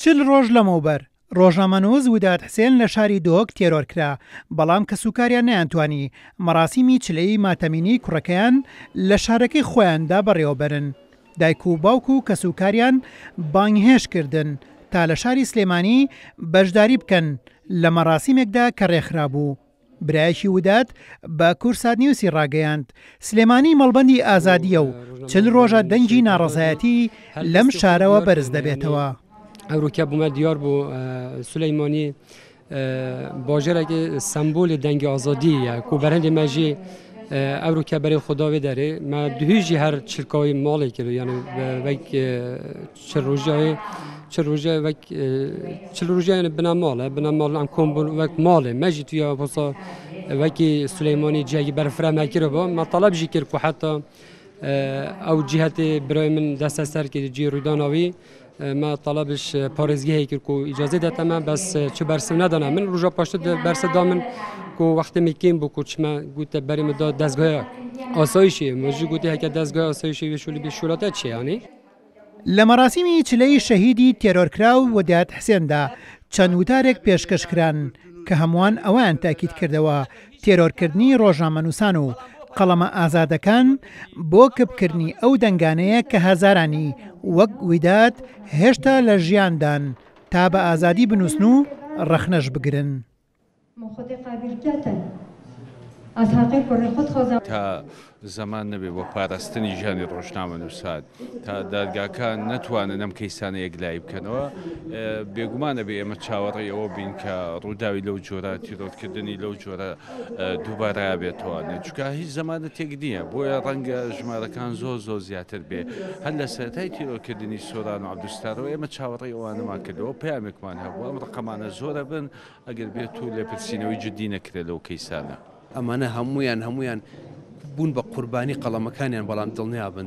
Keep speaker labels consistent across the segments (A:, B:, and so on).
A: 40 ڕۆژ لەمەوبەر ڕۆژنامەنووس وداد حسێن لە شاری دۆک تێرۆر کرا، بەڵام کە سوکاریان نەیانتوانی مەراسیمی چلەی ماتەمینی کوڕەکەیان لە شارەکەی خۆیاندا بەڕێوەبەرن. دایک و باوک و کە سوکاریان بانگهێش کردن تا لە شاری سلێمانی بەشداری بکەن لە مەراسیمێکدا کە ڕێکخرا بوو. برایەکی وداد بە کورسات نیوسی ڕاگەیاند سلێمانی مەڵبەندی ئازادیە و 40 ڕۆژە دەنگی ناڕەزایەتی لەم شارەوە بەرز دەبێتەوە.
B: ئەوروکە بوومە دیار بوو سولەیمانی باژێرێکی سمبۆلی دەنگی ئازادیە کو بەرهەندی مەژی ئەوروکە بەرەی خودداوێ دەرێ مە دوهێژی هەر چرکاوی ماڵی کرد یعنی وەک چل ڕۆژیان بنا ماڵە بنا ماڵ ئەم کۆمبول وەک ماڵێ مەژی توی پۆسا وەکی سولەیمانی جێگی بەرفرە مەکرەوە مە تەڵەبژی کرد و حتا ئەو جیهەتی برای من دەستە سەر کرد جی ڕووداناوی ما طلبش پارێزگەهێک کرد و ئیجازە دەتەمە بەس چ بەرسم نەدانا من ڕۆژە پاشتە بەرسەدا من کو وەختی میکیم بوو کوچمە گوتە بەریمەدا دەستگایە ئاسایشی مەژی گوتی هەکە دەستگای ئاسایشی وێشولی بێشولاتە چیانی
A: لە مەراسیمی چلەی شەهیدی تێرۆرکرا و وداد حسێندا چەند وتارێک پێشکەشکران کە هەمووان ئەویان تاکید کردەوە تێرۆرکردنی ڕۆژنامەنووسان و قەڵەمە ئازادەکان بۆ کەبکردنی ئەو دەنگانەیە کە هەزارانی وەک وداد هێشتا لە ژیاندان تا بە ئازادی بنووسن و ڕەخنەش بگرن.
C: تا زەمان نەبێ بۆ پاراستنی ژیانی ڕۆژنامەنووسان تا دادگاکان نەتوانن ئەم کەیسانە یەکلایی بکەنەوە بێگومانە بێ ئێمە چاوەڕێی ئەوە بین کە ڕووداوی لەو جۆرە تیرۆرکردنی لەو جۆرە دووبارە بێتەوە چونکە هیچ زەمانە تێک نییە بۆیە ڕەنگە ژمارەکان زۆر زیاتر بێ هەر لە سەرەتای تیرۆرکردنی سۆران و عەبدولستارەوە ئێمە چاوەڕێی ئەوانەمان کردەوە پەیامێکمان هەبوو ئەم ڕقەمانە زۆرە بن ئەگەر بێت و لێپرسینەوەی جددی نەکرێت لەو کەیسانە
D: ئەمانە هەمویان بوون بە قوربانی قەڵەمەکانیان بەڵام دڵنیابن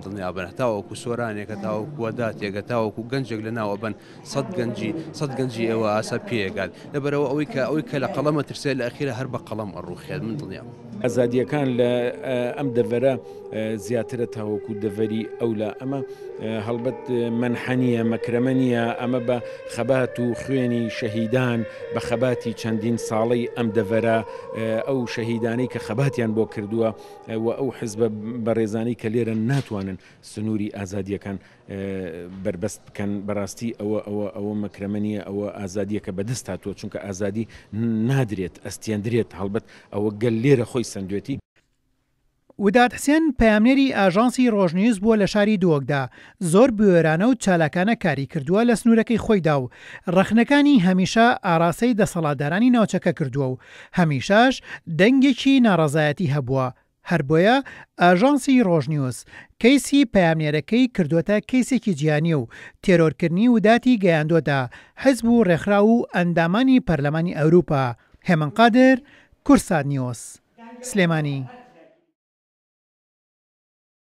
D: تاوەکو سۆرانێکە تاوەکو وەداتێکە تاوەکو گەنجێک لە ناوە بن سەد گەنجی ئێوە ئاسا پێگات لەبەرەوە ئەوەی کە لە قەڵەمە ترسێت لە ئەخیرە هەر بە قەڵەم ئەڕوخێت من دڵنیام
E: ئازادیەکان لە ئەم دەڤەرە زیاترە تاوەکو دەڤەری ئەولا ئەمە هەڵبەت منحەنیە مەکرەمە نیە ئەمە بە خەبات و خوێنی شەهیدان بە خەباتی چەندین ساڵەی ئەم دەڤەرە ئەو شەهیدانەی کە خەباتیان بۆ کردووە و ئەو حزبە بەڕێزانەی کە لێرە ناتوانن سنووری ئازادیەکان بربەست بکەن بەڕاستی ئەوە مەکرەمە نیە ئەوە ئازادیەکە بەدەست هاتووە چونکە ئازادی نادرێت ئەستێندرێت هەڵبەت ئەوە گەل لێرە خۆی سندوێتی.
A: وداد حسێن پەیامنێری ئاژانسی ڕۆژنیوز بووە لە شاری دۆکدا زۆر بوێرانە و چالاکانە کاری کردووە لە سنوورەکەی خۆیدا و ڕەخنەکانی هەمیشە ئاراسەی دەسەڵاتدارانی ناوچەکە کردووە و هەمیشاش دەنگێکی ناڕەزایەتی هەبووە. هەر بۆیە ئاژانسی ڕۆژنیوز کەیسی پەیامنێرەکەی کردوتە کەیسێکی جیهانی و تێرۆرکردنی وداتی گەیاندۆدا حزب و ڕێکخرا و ئەندامانی پەرلەمانی ئەوروپا. هێمن قادر، کورسات نیوز، سلێمانی.